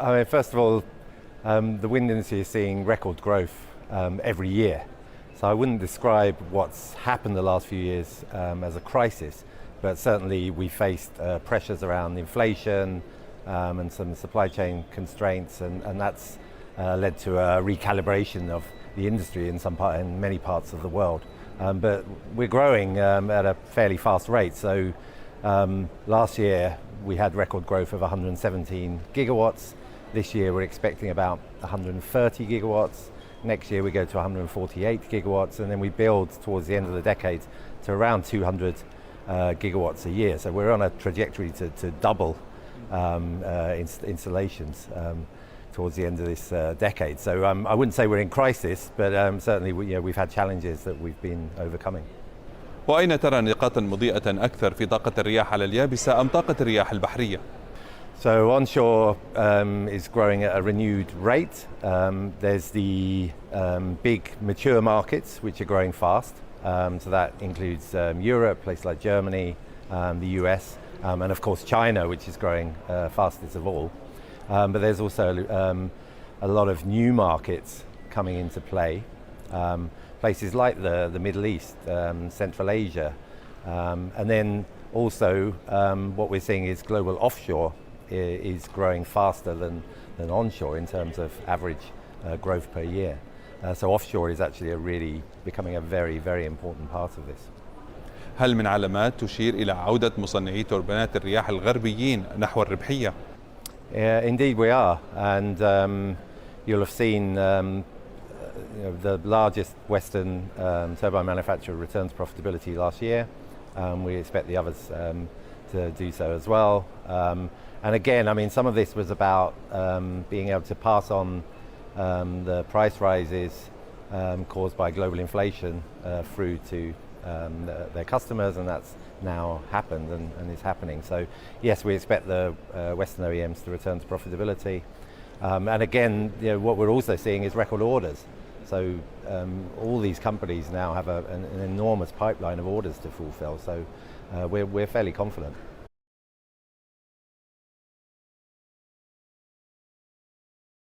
I mean, first of all, the wind industry is seeing record growth every year. So I wouldn't describe what's happened the last few years as a crisis, but certainly we faced pressures around inflation and some supply chain constraints, and that's led to a recalibration of the industry in many parts of the world. But we're growing at a fairly fast rate. So last year we had record growth of 117 gigawatts. This year we're expecting about 130 gigawatts. Next year we go to 148 gigawatts, and then we build towards the end of the decade to around 200 gigawatts a year. So we're on a trajectory to double installations towards the end of this decade. So I wouldn't say we're in crisis, but certainly we've had challenges that we've been overcoming. وأين ترى نقاطا مضيئة أكثر في طاقة الرياح على اليابسة أم طاقة الرياح البحرية؟ So onshore is growing at a renewed rate. There's the big mature markets which are growing fast. So that includes Europe, places like Germany, the US, and of course China, which is growing fastest of all. But there's also a lot of new markets coming into play. Places like the Middle East, Central Asia, and then also what we're seeing is global offshore is growing faster than onshore in terms of average growth per year. So offshore is actually really becoming a very, very important part of this. هل من علامات تشير إلى عودة مصنعي توربينات الرياح الغربيين نحو الربحية؟ Indeed we are, and you'll have seen the largest Western turbine manufacturer return to profitability last year. We expect the others to do so as well. And again, I mean, some of this was about being able to pass on the price rises caused by global inflation through to their customers, and that's now happened and is happening. So yes, we expect the Western OEMs to return to profitability. And again, what we're also seeing is record orders. So all these companies now have an enormous pipeline of orders to fulfill. So we're fairly confident.